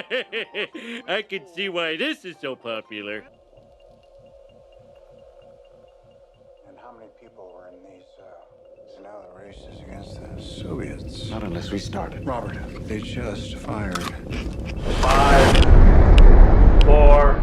I can see why this is so popular. And how many people were in these, so now the race is against the Soviets. Not unless we started. Robert, they just fired. 5, 4,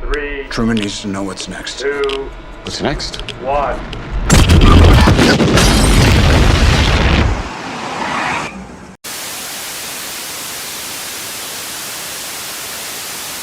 3, Truman needs to know what's next. 2, What's next? 1.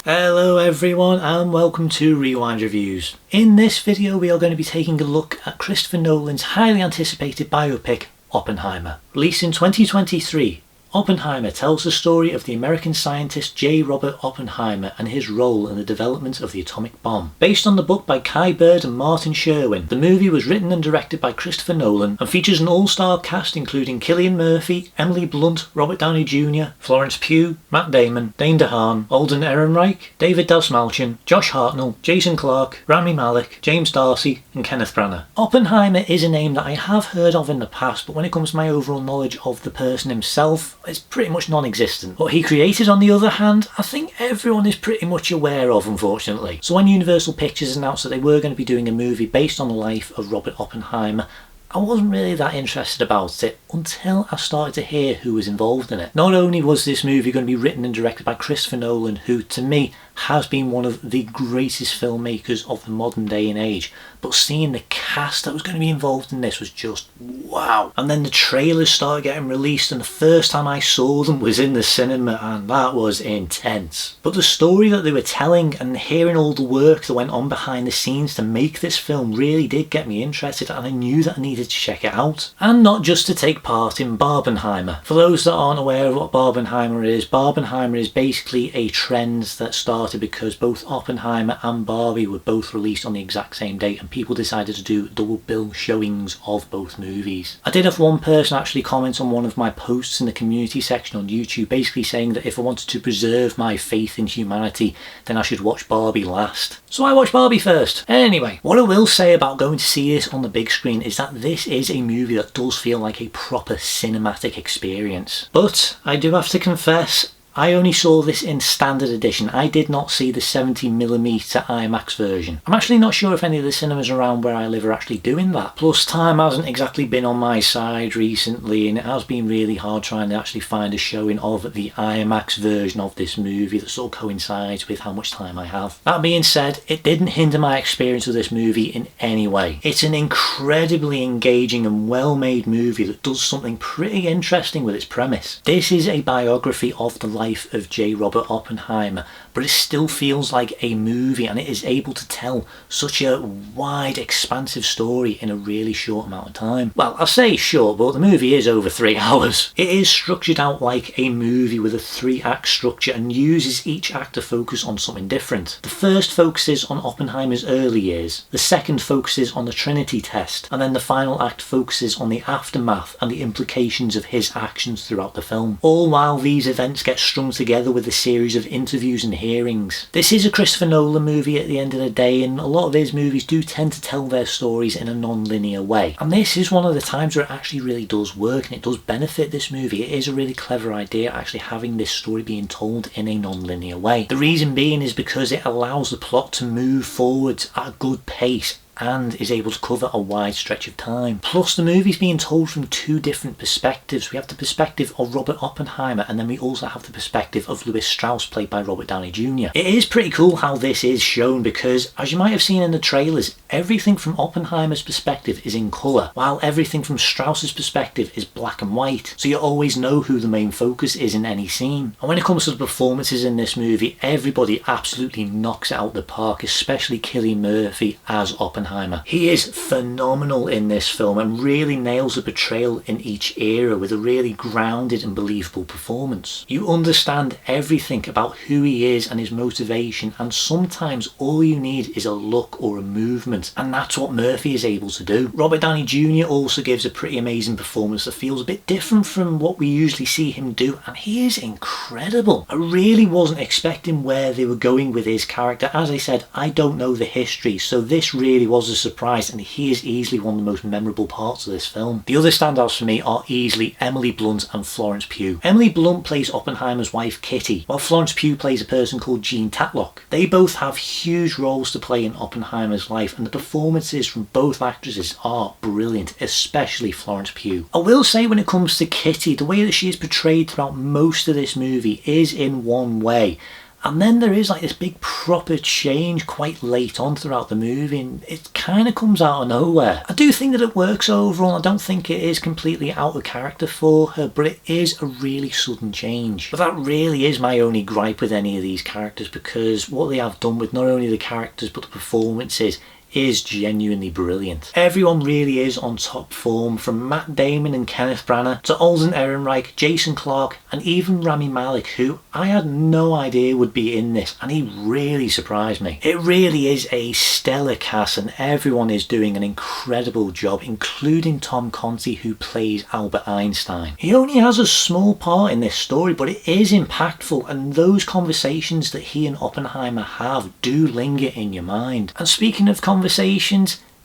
Hello everyone and welcome to Rewind Reviews. In this video we are going to be taking a look at Christopher Nolan's highly anticipated biopic Oppenheimer. Released in 2023, Oppenheimer tells the story of the American scientist J. Robert Oppenheimer and his role in the development of the atomic bomb. Based on the book by Kai Bird and Martin Sherwin, the movie was written and directed by Christopher Nolan and features an all-star cast including Cillian Murphy, Emily Blunt, Robert Downey Jr., Florence Pugh, Matt Damon, Dane DeHaan, Alden Ehrenreich, David Dastmalchian, Josh Hartnell, Jason Clarke, Rami Malek, James Darcy and Kenneth Branagh. Oppenheimer is a name that I have heard of in the past, but when it comes to my overall knowledge of the person himself, it's pretty much non-existent. What he created, on the other hand, I think everyone is pretty much aware of, unfortunately. So when Universal Pictures announced that they were going to be doing a movie based on the life of Robert Oppenheimer, I wasn't really that interested about it until I started to hear who was involved in it. Not only was this movie going to be written and directed by Christopher Nolan, who to me has been one of the greatest filmmakers of the modern day and age, but seeing the cast that was going to be involved in this was just wow. And then the trailers started getting released and the first time I saw them was in the cinema and that was intense. But the story that they were telling and hearing all the work that went on behind the scenes to make this film really did get me interested, and I knew that I needed to check it out. And not just to take part in Barbenheimer. For those that aren't aware of what Barbenheimer is basically a trend that started because both Oppenheimer and Barbie were both released on the exact same date and people decided to do double bill showings of both movies. I did have one person actually comment on one of my posts in the community section on YouTube, basically saying that if I wanted to preserve my faith in humanity then I should watch Barbie last. So I watched Barbie first. Anyway, what I will say about going to see this on the big screen is that this is a movie that does feel like a proper cinematic experience. But I do have to confess, I only saw this in standard edition. I did not see the 70mm IMAX version. I'm actually not sure if any of the cinemas around where I live are actually doing that. Plus time hasn't exactly been on my side recently and it has been really hard trying to actually find a showing of the IMAX version of this movie that sort of coincides with how much time I have. That being said, it didn't hinder my experience of this movie in any way. It's an incredibly engaging and well-made movie that does something pretty interesting with its premise. This is a biography of the life of J. Robert Oppenheimer, but it still feels like a movie and it is able to tell such a wide, expansive story in a really short amount of time. Well, I say short, but the movie is over 3 hours. It is structured out like a movie with a 3-act structure and uses each act to focus on something different. The first focuses on Oppenheimer's early years, the second focuses on the Trinity test, and then the final act focuses on the aftermath and the implications of his actions throughout the film. All while these events get strung together with a series of interviews and hearings. This is a Christopher Nolan movie at the end of the day, and a lot of his movies do tend to tell their stories in a non-linear way. And this is one of the times where it actually really does work and it does benefit this movie. It is a really clever idea actually having this story being told in a non-linear way. The reason being is because it allows the plot to move forward at a good pace and is able to cover a wide stretch of time. Plus the movie's being told from 2 different perspectives. We have the perspective of Robert Oppenheimer and then we also have the perspective of Lewis Strauss, played by Robert Downey Jr. It is pretty cool how this is shown because, as you might have seen in the trailers, everything from Oppenheimer's perspective is in colour, while everything from Strauss's perspective is black and white, so you always know who the main focus is in any scene. And when it comes to the performances in this movie, everybody absolutely knocks it out the park, especially Cillian Murphy as Oppenheimer. He is phenomenal in this film and really nails the portrayal in each era with a really grounded and believable performance. You understand everything about who he is and his motivation, and sometimes all you need is a look or a movement, and that's what Murphy is able to do. Robert Downey Jr. also gives a pretty amazing performance that feels a bit different from what we usually see him do, and he is incredible. I really wasn't expecting where they were going with his character. As I said, I don't know the history, so this really was was a surprise, and he is easily one of the most memorable parts of this film. The other standouts for me are easily Emily Blunt and Florence Pugh. Emily Blunt plays Oppenheimer's wife Kitty, while Florence Pugh plays a person called Jean Tatlock. They both have huge roles to play in Oppenheimer's life, and the performances from both actresses are brilliant, especially Florence Pugh. I will say, when it comes to Kitty, the way that she is portrayed throughout most of this movie is in one way, and then there is like this big proper change quite late on throughout the movie, and it kind of comes out of nowhere. I do think that it works overall. I don't think it is completely out of character for her, but it is a really sudden change. But that really is my only gripe with any of these characters, because what they have done with not only the characters but the performances is genuinely brilliant. Everyone really is on top form, from Matt Damon and Kenneth Branagh to Alden Ehrenreich, Jason Clarke, and even Rami Malek, who I had no idea would be in this, and he really surprised me. It really is a stellar cast, and everyone is doing an incredible job, including Tom Conti, who plays Albert Einstein. He only has a small part in this story, but it is impactful, and those conversations that he and Oppenheimer have do linger in your mind. And speaking of conversations,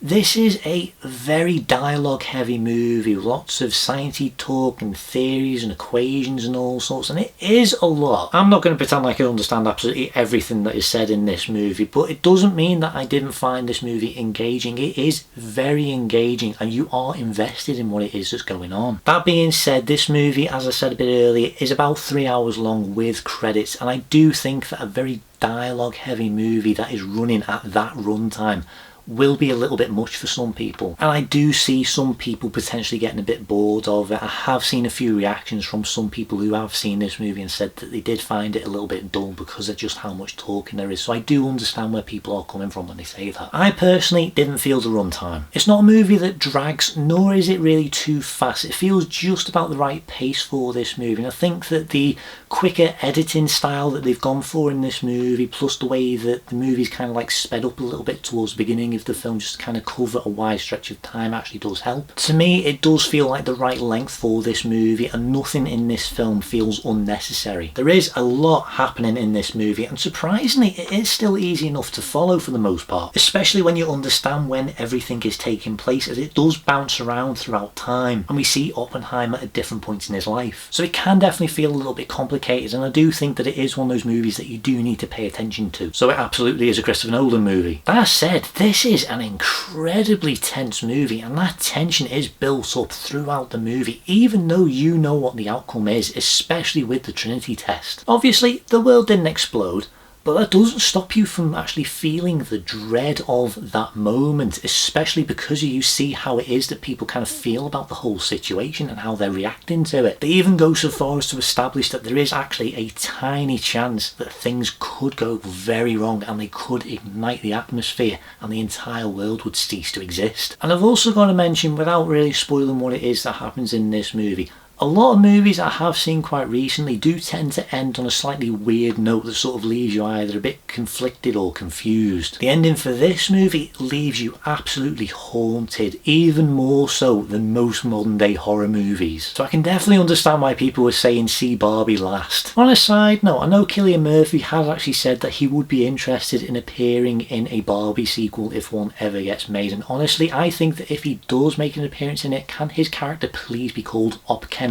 this is a very dialogue heavy movie, lots of sciencey talk and theories and equations and all sorts, and it is a lot. I'm not going to pretend like I understand absolutely everything that is said in this movie, but it doesn't mean that I didn't find this movie engaging. It is very engaging, and you are invested in what it is that's going on. That being said, this movie, as I said a bit earlier, is about 3 hours long with credits, and I do think that a very dialogue heavy movie that is running at that runtime will be a little bit much for some people, and I do see some people potentially getting a bit bored of it. I have seen a few reactions from some people who have seen this movie and said that they did find it a little bit dull because of just how much talking there is, so I do understand where people are coming from when they say that. I personally didn't feel the runtime. It's not a movie that drags, nor is it really too fast. It feels just about the right pace for this movie, and I think that the quicker editing style that they've gone for in this movie, plus the way that the movie's kind of like sped up a little bit towards the beginning of the film just to kind of cover a wide stretch of time, actually does help. To me, it does feel like the right length for this movie, and nothing in this film feels unnecessary. There is a lot happening in this movie, and surprisingly it is still easy enough to follow for the most part, especially when you understand when everything is taking place, as it does bounce around throughout time, and we see Oppenheimer at different points in his life. So it can definitely feel a little bit complicated, and I do think that it is one of those movies that you do need to pay attention to. So it absolutely is a Christopher Nolan movie. That said, this is an incredibly tense movie, and that tension is built up throughout the movie, even though you know what the outcome is, especially with the Trinity test. Obviously, the world didn't explode, but that doesn't stop you from actually feeling the dread of that moment, especially because you see how it is that people kind of feel about the whole situation and how they're reacting to it. They even go so far as to establish that there is actually a tiny chance that things could go very wrong, and they could ignite the atmosphere and the entire world would cease to exist. And I've also got to mention, without really spoiling what it is that happens in this movie, a lot of movies I have seen quite recently do tend to end on a slightly weird note that sort of leaves you either a bit conflicted or confused. The ending for this movie leaves you absolutely haunted, even more so than most modern day horror movies. So I can definitely understand why people were saying see Barbie last. On a side note, I know Cillian Murphy has actually said that he would be interested in appearing in a Barbie sequel if one ever gets made, and honestly I think that if he does make an appearance in it, can his character please be called Oppenheimer?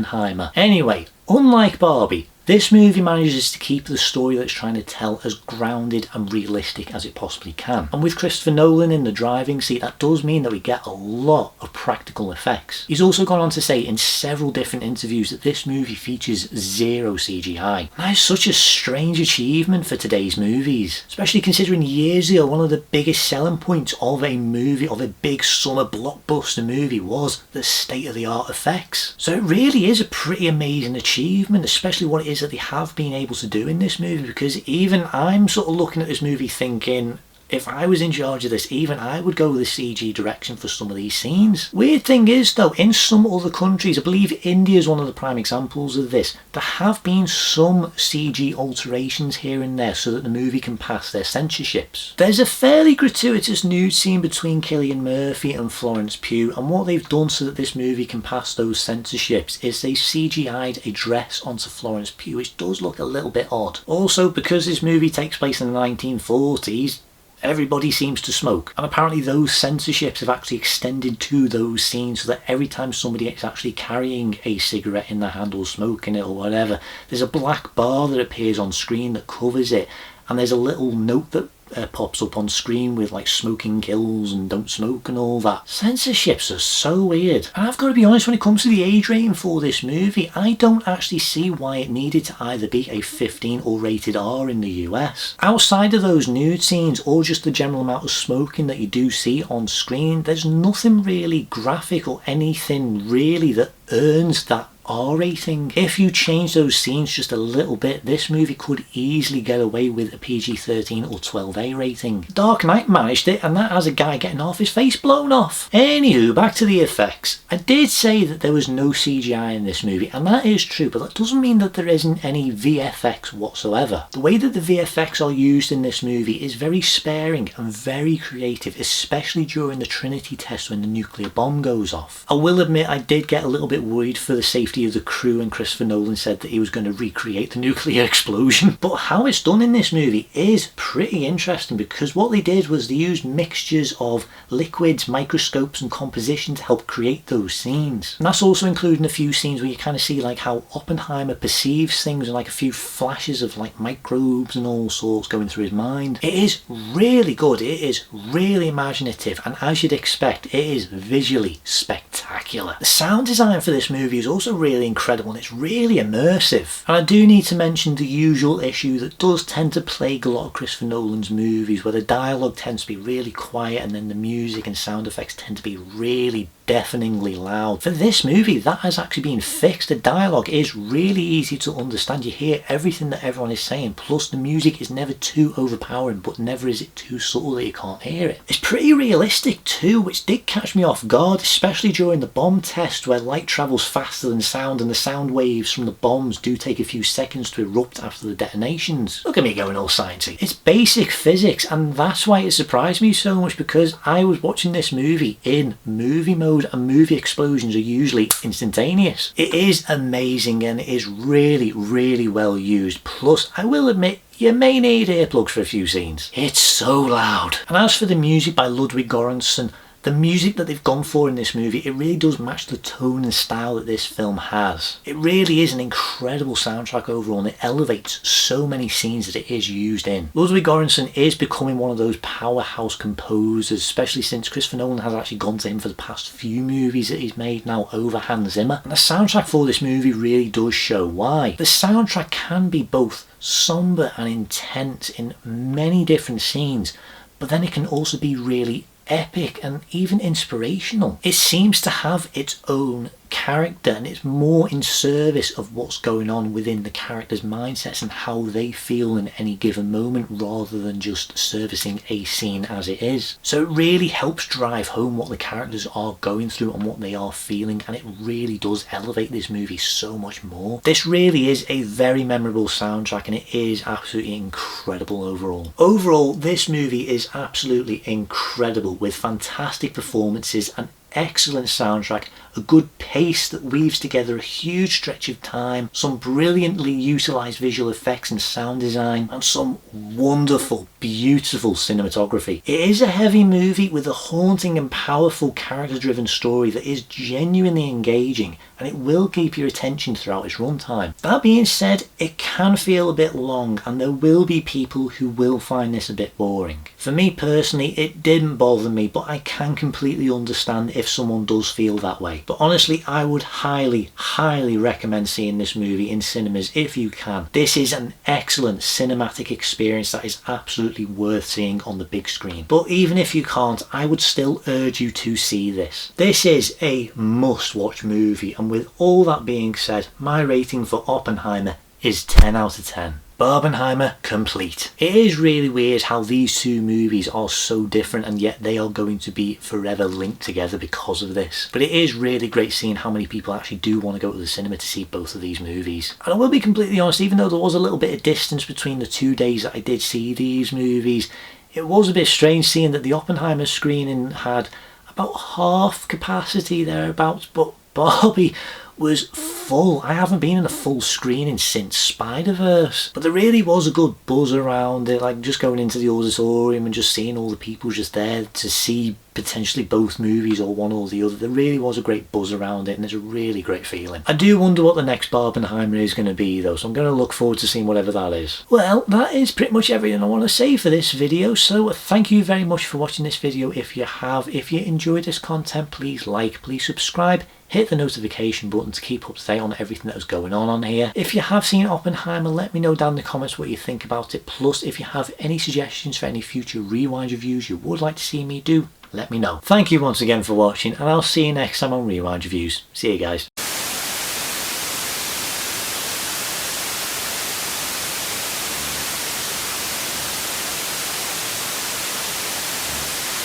Anyway, unlike Barbie, this movie manages to keep the story that it's trying to tell as grounded and realistic as it possibly can. And with Christopher Nolan in the driving seat, that does mean that we get a lot of practical effects. He's also gone on to say in several different interviews that this movie features zero CGI. That is such a strange achievement for today's movies, especially considering years ago one of the biggest selling points of a movie, of a big summer blockbuster movie, was the state-of-the-art effects. So it really is a pretty amazing achievement, especially what it is that they have been able to do in this movie, because even I'm sort of looking at this movie thinking, if I was in charge of this, even I would go the CG direction for some of these scenes. Weird thing is though, in some other countries, I believe India is one of the prime examples of this, there have been some CG alterations here and there so that the movie can pass their censorships. There's a fairly gratuitous nude scene between Cillian Murphy and Florence Pugh, and what they've done so that this movie can pass those censorships is they CGI'd a dress onto Florence Pugh, which does look a little bit odd. Also, because this movie takes place in the 1940s, Everybody seems to smoke, and apparently those censorships have actually extended to those scenes so that every time somebody is actually carrying a cigarette in their hand or smoking it or whatever, there's a black bar that appears on screen that covers it, and there's a little note that pops up on screen with like smoking kills and don't smoke and all that. Censorships are so weird, and I've got to be honest, when it comes to the age rating for this movie, I don't actually see why it needed to either be a 15 or rated R in the US. Outside of those nude scenes or just the general amount of smoking that you do see on screen, there's nothing really graphic or anything really that earns that R rating. If you change those scenes just a little bit, this movie could easily get away with a PG-13 or 12A rating. Dark Knight managed it, and that has a guy getting half his face blown off. Anywho, back to the effects. I did say that there was no CGI in this movie, and that is true, but that doesn't mean that there isn't any VFX whatsoever. The way that the VFX are used in this movie is very sparing and very creative, especially during the Trinity test when the nuclear bomb goes off. I will admit I did get a little bit worried for the safety of the crew, and Christopher Nolan said that he was going to recreate the nuclear explosion. But how it's done in this movie is pretty interesting, because what they did was they used mixtures of liquids, microscopes and composition to help create those scenes. And that's also including a few scenes where you kind of see like how Oppenheimer perceives things and like a few flashes of like microbes and all sorts going through his mind. It is really good, it is really imaginative, and as you'd expect, it is visually spectacular. The sound design for this movie is also really incredible, and it's really immersive. And I do need to mention the usual issue that does tend to plague a lot of Christopher Nolan's movies, where the dialogue tends to be really quiet and then the music and sound effects tend to be really deafeningly loud. For this movie, that has actually been fixed. The dialogue is really easy to understand. You hear everything that everyone is saying, plus the music is never too overpowering, but never is it too subtle that you can't hear it. It's pretty realistic too, which did catch me off guard, especially during the bomb test where light travels faster than sound, and the sound waves from the bombs do take a few seconds to erupt after the detonations. Look at me going all sciencey. It's basic physics, and that's why it surprised me so much, because I was watching this movie in movie mode, and movie explosions are usually instantaneous. It is amazing, and it is really, really well used. Plus, I will admit, you may need earplugs for a few scenes. It's so loud. And as for the music by Ludwig Göransson, the music that they've gone for in this movie, it really does match the tone and style that this film has. It really is an incredible soundtrack overall, and it elevates so many scenes that it is used in. Ludwig Göransson is becoming one of those powerhouse composers, especially since Christopher Nolan has actually gone to him for the past few movies that he's made now over Hans Zimmer. And the soundtrack for this movie really does show why. The soundtrack can be both somber and intense in many different scenes, but then it can also be really epic and even inspirational. It seems to have its own character, and it's more in service of what's going on within the characters' mindsets and how they feel in any given moment, rather than just servicing a scene as it is. So it really helps drive home what the characters are going through and what they are feeling, and it really does elevate this movie so much more. This really is a very memorable soundtrack, and it is absolutely incredible overall. Overall, this movie is absolutely incredible, with fantastic performances, and excellent soundtrack, a good pace that weaves together a huge stretch of time, some brilliantly utilised visual effects and sound design, and some wonderful, beautiful cinematography. It is a heavy movie with a haunting and powerful character-driven story that is genuinely engaging, and it will keep your attention throughout its runtime. That being said, it can feel a bit long, and there will be people who will find this a bit boring. For me personally, it didn't bother me, but I can completely understand if someone does feel that way. But honestly, I would highly, highly recommend seeing this movie in cinemas if you can. This is an excellent cinematic experience that is absolutely worth seeing on the big screen. But even if you can't, I would still urge you to see this. This is a must-watch movie, and with all that being said, my rating for Oppenheimer is 10 out of 10. Barbenheimer complete. It is really weird how these two movies are so different, and yet they are going to be forever linked together because of this. But it is really great seeing how many people actually do want to go to the cinema to see both of these movies. And I will be completely honest, even though there was a little bit of distance between the 2 days that I did see these movies, it was a bit strange seeing that the Oppenheimer screening had about half capacity thereabouts, but Barbie was full. I haven't been in a full screening since Spider-Verse, but there really was a good buzz around it, like just going into the auditorium and just seeing all the people just there to see potentially both movies or one or the other. There really was a great buzz around it, and there's a really great feeling. I do wonder what the next Barbenheimer is going to be though, so I'm going to look forward to seeing whatever that is. Well, that is pretty much everything I want to say for this video, so thank you very much for watching this video. If you have, if you enjoyed this content, please like, please subscribe, hit the notification button to keep up to date on everything that is going on here. If you have seen Oppenheimer, let me know down in the comments what you think about it. Plus, if you have any suggestions for any future Rewind reviews you would like to see me do, let me know. Thank you once again for watching, and I'll see you next time on Rewind Reviews. See you guys.